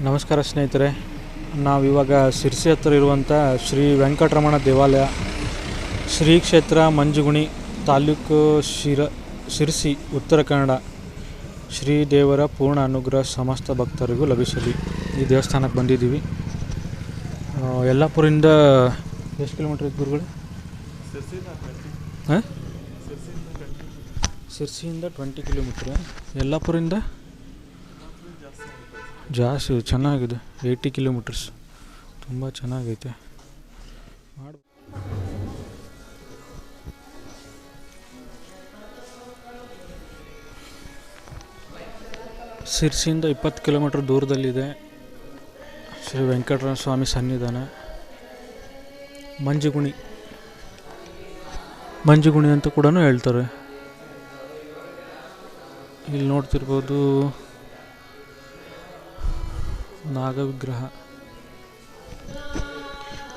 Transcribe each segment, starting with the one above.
ನಮಸ್ಕಾರ ಸ್ನೇಹಿತರೆ, ನಾವಿವಾಗ ಶಿರ್ಸಿ ಹತ್ರ ಇರುವಂಥ ಶ್ರೀ ವೆಂಕಟರಮಣ ದೇವಾಲಯ, ಶ್ರೀ ಕ್ಷೇತ್ರ ಮಂಜುಗುಣಿ, ತಾಲೂಕು ಶಿರ್ಸಿ, ಉತ್ತರ ಕನ್ನಡ. ಶ್ರೀ ದೇವರ ಪೂರ್ಣ ಅನುಗ್ರಹ ಸಮಸ್ತ ಭಕ್ತರಿಗೂ ಲಭಿಸಲಿ. ಈ ದೇವಸ್ಥಾನಕ್ಕೆ ಬಂದಿದ್ದೀವಿ. ಯಲ್ಲಾಪುರದಿಂದ ಎಷ್ಟು ಕಿಲೋಮೀಟ್ರ್ ಇತ್ತು ಗುರುಗಳೇ? ಹಾಂ, ಶಿರ್ಸಿಯಿಂದ 20 ಕಿಲೋಮೀಟ್ರ್. ಯಲ್ಲಾಪುರದಿಂದ ಜಾಸ್ತಿ ಚೆನ್ನಾಗಿದೆ, 80 ಕಿಲೋಮೀಟರ್ಸ್. ತುಂಬ ಚೆನ್ನಾಗೈತೆ. ಶಿರ್ಸಿಯಿಂದ 20 ಕಿಲೋಮೀಟ್ರ್ ದೂರದಲ್ಲಿದೆ ಶ್ರೀ ವೆಂಕಟರಮಣ ಸ್ವಾಮಿ ಸನ್ನಿಧಾನ. ಮಂಜುಗುಣಿ ಅಂತ ಕೂಡ ಹೇಳ್ತಾರೆ. ಇಲ್ಲಿ ನೋಡ್ತಿರ್ಬೋದು ನಾಗ ವಿಗ್ರಹ.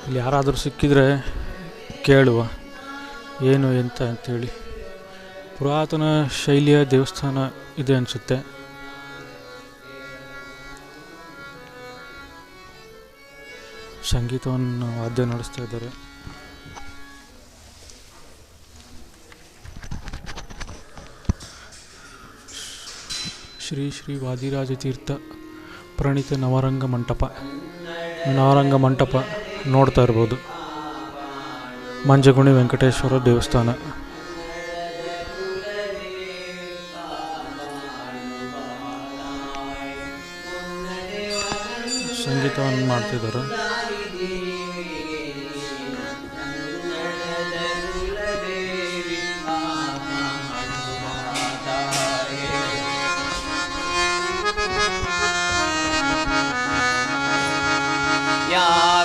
ಇಲ್ಲಿ ಯಾರಾದರೂ ಸಿಕ್ಕಿದರೆ ಕೇಳುವ ಏನು ಎಂತ ಅಂಥೇಳಿ. ಪುರಾತನ ಶೈಲಿಯ ದೇವಸ್ಥಾನ ಇದೆ ಅನಿಸುತ್ತೆ. ಸಂಗೀತವನ್ನು ವಾದ್ಯ ನಡೆಸ್ತಾ ಇದ್ದಾರೆ. ಶ್ರೀ ಶ್ರೀ ವಾದಿರಾಜ ತೀರ್ಥ ಪ್ರಣೀತ ನವರಂಗ ಮಂಟಪ ನೋಡ್ತಾ ಇರ್ಬೋದು. ಮಂಜಗುಣಿ ವೆಂಕಟೇಶ್ವರ ದೇವಸ್ಥಾನ. ಸಂಗೀತವನ್ನು ಮಾಡ್ತಿದ್ದಾರೆ.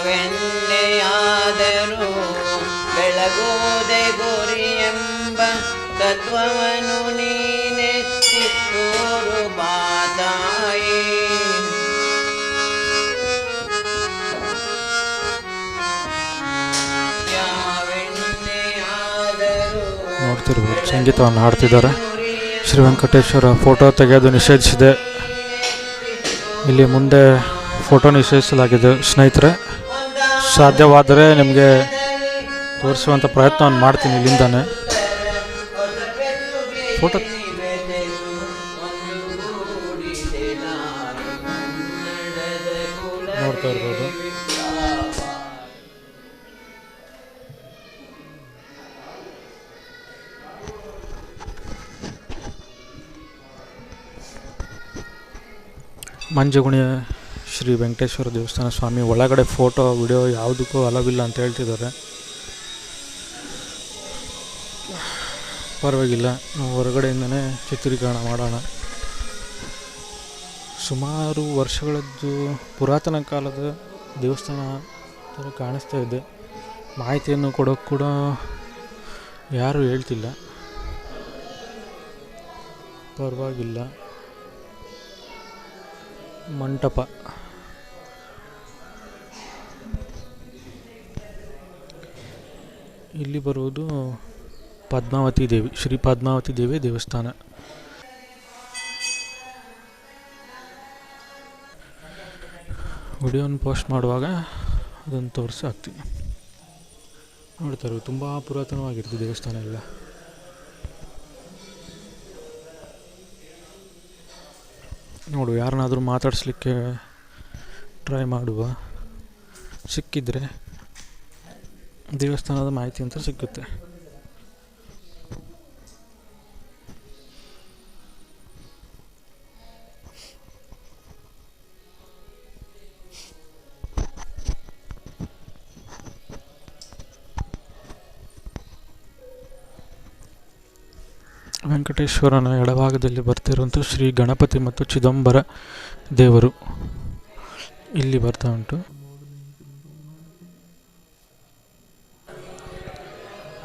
ಯಾವೆನ್ನೆಯಾದರೂ ಬೆಳಗೋದೆ ಗುರಿ ಎಂಬ ತತ್ವವನ್ನು ನೀನೆತ್ತಿ ತೋರು ಬಾತಾಯಿ. ನೋಡ್ತಿರ್ಬೋದು, ಸಂಗೀತವನ್ನು ಹಾಡ್ತಿದ್ದಾರೆ. ಶ್ರೀ ವೆಂಕಟೇಶ್ವರ ಫೋಟೋ ತೆಗೆಯೋದು ನಿಷೇಧಿಸಿದೆ. ಇಲ್ಲಿ ಮುಂದೆ ಫೋಟೋ ನಿಷೇಧಿಸಲಾಗಿದೆ. ಸ್ನೇಹಿತರೆ, ಸಾಧ್ಯವಾದರೆ ನಿಮಗೆ ತೋರಿಸುವಂಥ ಪ್ರಯತ್ನವನ್ನು ಮಾಡ್ತೀನಿ. ಇಲ್ಲಿಂದಾನೆ ಫೋಟೋ ನೋಡ್ತಾ ಇರ್ಬೋದು. ಮಂಜಗುಣಿಯ ಶ್ರೀ ವೆಂಕಟೇಶ್ವರ ದೇವಸ್ಥಾನ. ಸ್ವಾಮಿ ಒಳಗಡೆ ಫೋಟೋ ವಿಡಿಯೋ ಯಾವುದಕ್ಕೂ ಅಲವಿಲ್ಲ ಅಂತ ಹೇಳ್ತಿದ್ದಾರೆ. ಪರವಾಗಿಲ್ಲ, ನಾವು ಹೊರಗಡೆಯಿಂದನೇ ಚಿತ್ರೀಕರಣ ಮಾಡೋಣ. ಸುಮಾರು ವರ್ಷಗಳದ್ದು ಪುರಾತನ ಕಾಲದ ದೇವಸ್ಥಾನ ಥರ ಕಾಣಿಸ್ತಾ ಇದೆ. ಮಾಹಿತಿಯನ್ನು ಕೊಡೋಕ್ಕೆ ಕೂಡ ಯಾರೂ ಹೇಳ್ತಿಲ್ಲ. ಪರವಾಗಿಲ್ಲ. ಮಂಟಪ, ಇಲ್ಲಿ ಬರುವುದು ಪದ್ಮಾವತಿ ದೇವಿ, ಶ್ರೀ ಪದ್ಮಾವತಿ ದೇವಿ ದೇವಸ್ಥಾನ. ವಿಡಿಯೋನ ಪೋಸ್ಟ್ ಮಾಡುವಾಗ ಅದನ್ನು ತೋರಿಸಿ ಹಾಕ್ತೀನಿ. ನೋಡ್ತಾರೆ, ತುಂಬ ಪುರಾತನವಾಗಿರುತ್ತೆ ದೇವಸ್ಥಾನ ಎಲ್ಲ. ನೋಡು, ಯಾರನ್ನಾದರೂ ಮಾತಾಡಿಸ್ಲಿಕ್ಕೆ ಟ್ರೈ ಮಾಡುವ. ಸಿಕ್ಕಿದರೆ ದೇವಸ್ಥಾನದ ಮಾಹಿತಿ ಅಂತ ಸಿಗುತ್ತೆ. ವೆಂಕಟೇಶ್ವರನ ಎಡಭಾಗದಲ್ಲಿ ಬರ್ತಿರುವಂಥ ಶ್ರೀ ಗಣಪತಿ ಮತ್ತು ಚಿದಂಬರ ದೇವರು ಇಲ್ಲಿ ಬರ್ತಾ ಉಂಟು.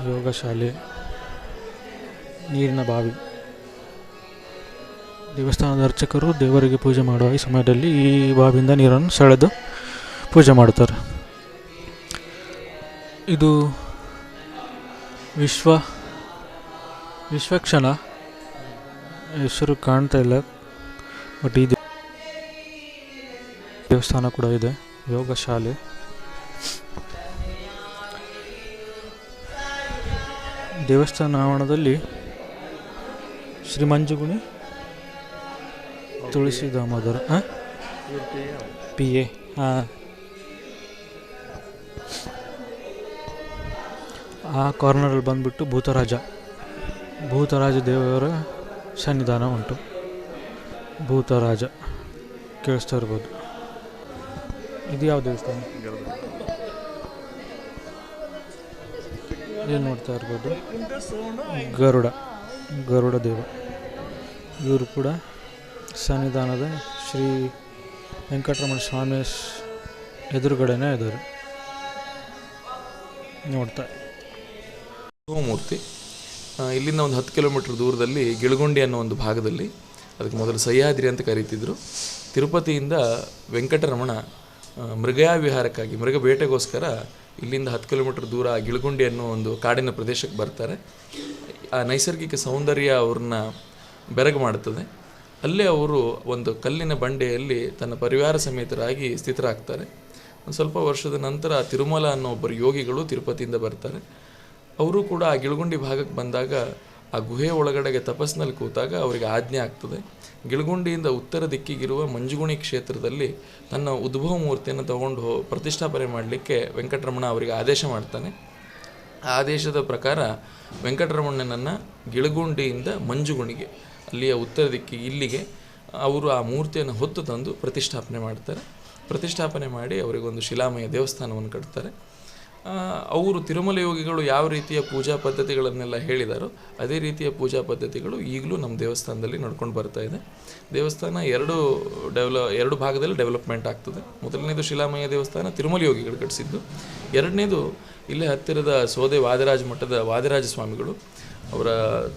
ಯೋಗಶಾಲೆ, ನೀರಿನ ಬಾವಿ. ದೇವಸ್ಥಾನದ ಅರ್ಚಕರು ದೇವರಿಗೆ ಪೂಜೆ ಮಾಡುವ ಈ ಸಮಯದಲ್ಲಿ ಈ ಬಾವಿಯಿಂದ ನೀರನ್ನು ಸೆಳೆದು ಪೂಜೆ ಮಾಡುತ್ತಾರೆ. ಇದು ವಿಶ್ವಕ್ಷಣ ಹೆಸರು ಕಾಣ್ತಾ ಇಲ್ಲ, ಬಟ್ ಇದು ದೇವಸ್ಥಾನ ಕೂಡ ಇದೆ, ಯೋಗ ಶಾಲೆ. ದೇವಸ್ಥಾನ ಆವರಣದಲ್ಲಿ ಶ್ರೀ ಮಂಜುಗುಣಿ ತುಳಸಿ ದಾಮೋದರ PA. ಆ ಕಾರ್ನರಲ್ಲಿ ಬಂದುಬಿಟ್ಟು ಭೂತರಾಜ ದೇವರ ಸನ್ನಿಧಾನ ಉಂಟು. ಭೂತರಾಜ ಕೇಳಿಸ್ತಾ ಇರ್ಬೋದು. ಇದು ಯಾವ ದೇವಸ್ಥಾನ? ಏನು ನೋಡ್ತಾ ಇರ್ಬೋದು, ಗರುಡ ದೇವ. ಇವರು ಕೂಡ ಸನ್ನಿಧಾನದ ಶ್ರೀ ವೆಂಕಟರಮಣ ಸ್ವಾಮಿ ಎದುರುಗಡೆನೇ ಇದ್ದಾರೆ, ನೋಡ್ತಾ. ಮೂರ್ತಿ ಇಲ್ಲಿಂದ ಒಂದು 10 ಕಿಲೋಮೀಟರ್ ದೂರದಲ್ಲಿ ಗಿಳಗುಂಡಿ ಅನ್ನೋ ಒಂದು ಭಾಗದಲ್ಲಿ, ಅದಕ್ಕೆ ಮೊದಲು ಸಹ್ಯಾದ್ರಿ ಅಂತ ಕರೀತಿದ್ರು. ತಿರುಪತಿಯಿಂದ ವೆಂಕಟರಮಣ ಮೃಗಯಾವಿಹಾರಕ್ಕಾಗಿ, ಮೃಗ ಬೇಟೆಗೋಸ್ಕರ ಇಲ್ಲಿಂದ 10 ಕಿಲೋಮೀಟರ್ ದೂರ ಗಿಳಗುಂಡಿ ಅನ್ನೋ ಒಂದು ಕಾಡಿನ ಪ್ರದೇಶಕ್ಕೆ ಬರ್ತಾರೆ. ಆ ನೈಸರ್ಗಿಕ ಸೌಂದರ್ಯ ಅವ್ರನ್ನ ಬೆರಗು ಮಾಡುತ್ತದೆ. ಅಲ್ಲೇ ಅವರು ಒಂದು ಕಲ್ಲಿನ ಬಂಡೆಯಲ್ಲಿ ತನ್ನ ಪರಿವಾರ ಸಮೇತರಾಗಿ ಸ್ಥಿತರಾಗ್ತಾರೆ. ಒಂದು ಸ್ವಲ್ಪ ವರ್ಷದ ನಂತರ ತಿರುಮಲ ಅನ್ನೋ ಒಬ್ಬರು ಯೋಗಿಗಳು ತಿರುಪತಿಯಿಂದ ಬರ್ತಾರೆ. ಅವರು ಕೂಡ ಆ ಗಿಳಗುಂಡಿ ಭಾಗಕ್ಕೆ ಬಂದಾಗ ಆ ಗುಹೆ ಒಳಗಡೆಗೆ ತಪಸ್ಸಿನಲ್ಲಿ ಕೂತಾಗ ಅವರಿಗೆ ಆಜ್ಞೆ ಆಗ್ತದೆ. ಗಿಳಗುಂಡಿಯಿಂದ ಉತ್ತರ ದಿಕ್ಕಿಗಿರುವ ಮಂಜುಗುಣಿ ಕ್ಷೇತ್ರದಲ್ಲಿ ತನ್ನ ಉದ್ಭವ ಮೂರ್ತಿಯನ್ನು ತಗೊಂಡು ಪ್ರತಿಷ್ಠಾಪನೆ ಮಾಡಲಿಕ್ಕೆ ವೆಂಕಟರಮಣ ಅವರಿಗೆ ಆದೇಶ ಮಾಡ್ತಾನೆ. ಆ ಆದೇಶದ ಪ್ರಕಾರ ವೆಂಕಟರಮಣನನ್ನು ಗಿಳಗುಂಡಿಯಿಂದ ಮಂಜುಗುಣಿಗೆ, ಅಲ್ಲಿಯ ಉತ್ತರ ದಿಕ್ಕಿಗೆ ಇಲ್ಲಿಗೆ ಅವರು ಆ ಮೂರ್ತಿಯನ್ನು ಹೊತ್ತು ತಂದು ಪ್ರತಿಷ್ಠಾಪನೆ ಮಾಡ್ತಾರೆ. ಪ್ರತಿಷ್ಠಾಪನೆ ಮಾಡಿ ಅವರಿಗೊಂದು ಶಿಲಾಮಯ ದೇವಸ್ಥಾನವನ್ನು ಕಟ್ತಾರೆ. ಅವರು ತಿರುಮಲ ಯೋಗಿಗಳು ಯಾವ ರೀತಿಯ ಪೂಜಾ ಪದ್ಧತಿಗಳನ್ನೆಲ್ಲ ಹೇಳಿದಾರೋ ಅದೇ ರೀತಿಯ ಪೂಜಾ ಪದ್ಧತಿಗಳು ಈಗಲೂ ನಮ್ಮ ದೇವಸ್ಥಾನದಲ್ಲಿ ನಡ್ಕೊಂಡು ಬರ್ತಾ ಇದೆ. ದೇವಸ್ಥಾನ ಎರಡು ಭಾಗದಲ್ಲಿ ಡೆವಲಪ್ಮೆಂಟ್ ಆಗ್ತದೆ. ಮೊದಲನೇದು ಶಿಲಾಮಯ ದೇವಸ್ಥಾನ ತಿರುಮಲ ಯೋಗಿಗಳು ಕಟ್ಟಿಸಿದ್ದು. ಎರಡನೇದು ಇಲ್ಲೇ ಹತ್ತಿರದ ಸೋದೆ ವಾದಿರಾಜ ಮಠದ ವಾದಿರಾಜ ಸ್ವಾಮಿಗಳು ಅವರ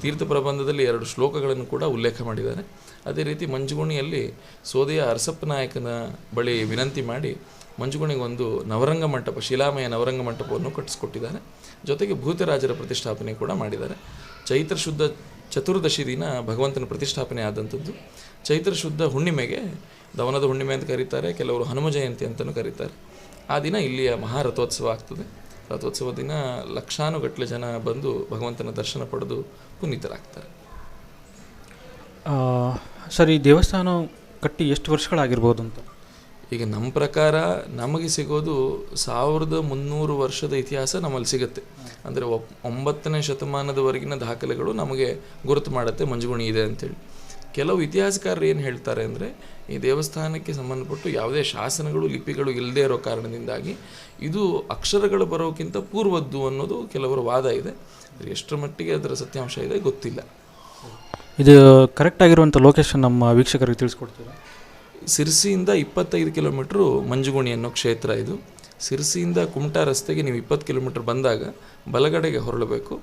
ತೀರ್ಥ ಪ್ರಬಂಧದಲ್ಲಿ 2 ಶ್ಲೋಕಗಳನ್ನು ಕೂಡ ಉಲ್ಲೇಖ ಮಾಡಿದ್ದಾರೆ. ಅದೇ ರೀತಿ ಮಂಜುಗುಣಿಯಲ್ಲಿ ಸೋದೆಯ ಅರಸಪ್ಪ ನಾಯಕನ ಬಳಿ ವಿನಂತಿ ಮಾಡಿ ಮಂಜುಗುಣಿಗೊಂದು ನವರಂಗ ಮಂಟಪ, ಶಿಲಾಮಯ ನವರಂಗ ಮಂಟಪವನ್ನು ಕಟ್ಟಿಸ್ಕೊಟ್ಟಿದ್ದಾರೆ. ಜೊತೆಗೆ ಭೂತರಾಜರ ಪ್ರತಿಷ್ಠಾಪನೆ ಕೂಡ ಮಾಡಿದ್ದಾರೆ. ಚೈತ್ರ ಶುದ್ಧ ಚತುರ್ದಶಿ ದಿನ ಭಗವಂತನ ಪ್ರತಿಷ್ಠಾಪನೆ ಆದಂಥದ್ದು. ಚೈತ್ರ ಶುದ್ಧ ಹುಣ್ಣಿಮೆಗೆ ದವನದ ಹುಣ್ಣಿಮೆ ಅಂತ ಕರೀತಾರೆ, ಕೆಲವರು ಹನುಮ ಜಯಂತಿ ಅಂತಲೂ ಕರೀತಾರೆ. ಆ ದಿನ ಇಲ್ಲಿಯ ಮಹಾರಥೋತ್ಸವ ಆಗ್ತದೆ. ರಥೋತ್ಸವ ದಿನ ಲಕ್ಷಾನುಗಟ್ಟಲೆ ಜನ ಬಂದು ಭಗವಂತನ ದರ್ಶನ ಪಡೆದು ಪುನೀತರಾಗ್ತಾರೆ. ಸರ್, ಈ ದೇವಸ್ಥಾನ ಕಟ್ಟಿ ಎಷ್ಟು ವರ್ಷಗಳಾಗಿರ್ಬೋದು ಅಂತ? ಈಗ ನಮ್ಮ ಪ್ರಕಾರ ನಮಗೆ ಸಿಗೋದು 1300 ವರ್ಷದ ಇತಿಹಾಸ ನಮ್ಮಲ್ಲಿ ಸಿಗುತ್ತೆ. ಅಂದರೆ 9ನೇ ಶತಮಾನದವರೆಗಿನ ದಾಖಲೆಗಳು ನಮಗೆ ಗುರುತು ಮಾಡುತ್ತೆ ಮಂಜುಗುಣಿ ಇದೆ ಅಂತೇಳಿ. ಕೆಲವು ಇತಿಹಾಸಕಾರರು ಏನು ಹೇಳ್ತಾರೆ ಅಂದರೆ, ಈ ದೇವಸ್ಥಾನಕ್ಕೆ ಸಂಬಂಧಪಟ್ಟು ಯಾವುದೇ ಶಾಸನಗಳು, ಲಿಪಿಗಳು ಇಲ್ಲದೇ ಇರೋ ಕಾರಣದಿಂದಾಗಿ ಇದು ಅಕ್ಷರಗಳು ಬರೋಕ್ಕಿಂತ ಪೂರ್ವದ್ದು ಅನ್ನೋದು ಕೆಲವರ ವಾದ ಇದೆ. ಎಷ್ಟರ ಮಟ್ಟಿಗೆ ಅದರ ಸತ್ಯಾಂಶ ಇದೆ ಗೊತ್ತಿಲ್ಲ. ಇದು ಕರೆಕ್ಟ್ ಆಗಿರುವಂಥ ಲೊಕೇಶನ್ ನಮ್ಮ ವೀಕ್ಷಕರಿಗೆ ತಿಳಿಸ್ಕೊಡ್ತೀರಾ? ಸಿರ್ಸಿಯಿಂದ 25 ಕಿಲೋಮೀಟ್ರು ಮಂಜುಗುಣಿ ಅನ್ನೋ ಕ್ಷೇತ್ರ ಇದು. ಸಿರ್ಸಿಯಿಂದ ಕುಮಟಾ ರಸ್ತೆಗೆ ನೀವು 20 ಕಿಲೋಮೀಟ್ರ್ ಬಂದಾಗ ಬಲಗಡೆಗೆ ಹೊರಳಬೇಕು.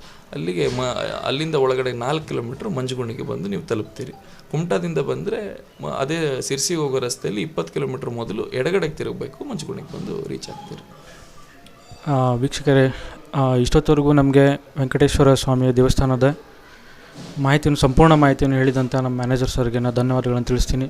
ಅಲ್ಲಿಂದ ಒಳಗಡೆ 4 ಕಿಲೋಮೀಟ್ರ್ ಮಂಜುಗುಣಿಗೆ ಬಂದು ನೀವು ತಲುಪ್ತೀರಿ. ಕುಮಟಾದಿಂದ ಬಂದರೆ ಅದೇ ಸಿರ್ಸಿಗೆ ಹೋಗೋ ರಸ್ತೆಯಲ್ಲಿ 20 ಕಿಲೋಮೀಟ್ರ್ ಮೊದಲು ಎಡಗಡೆಗೆ ತಿರುಗಬೇಕು, ಮಂಜುಗುಣಿಗೆ ಬಂದು ರೀಚ್ ಆಗ್ತೀರಿ. ವೀಕ್ಷಕರೇ, ಇಷ್ಟೊತ್ತವರೆಗೂ ನಮಗೆ ವೆಂಕಟೇಶ್ವರ ಸ್ವಾಮಿಯ ದೇವಸ್ಥಾನದ ಸಂಪೂರ್ಣ ಮಾಹಿತಿಯನ್ನು ಹೇಳಿದಂಥ ನಮ್ಮ ಮ್ಯಾನೇಜರ್ ಸರ್ಗೆ ನಾನು ಧನ್ಯವಾದಗಳನ್ನು ತಿಳಿಸ್ತೀನಿ.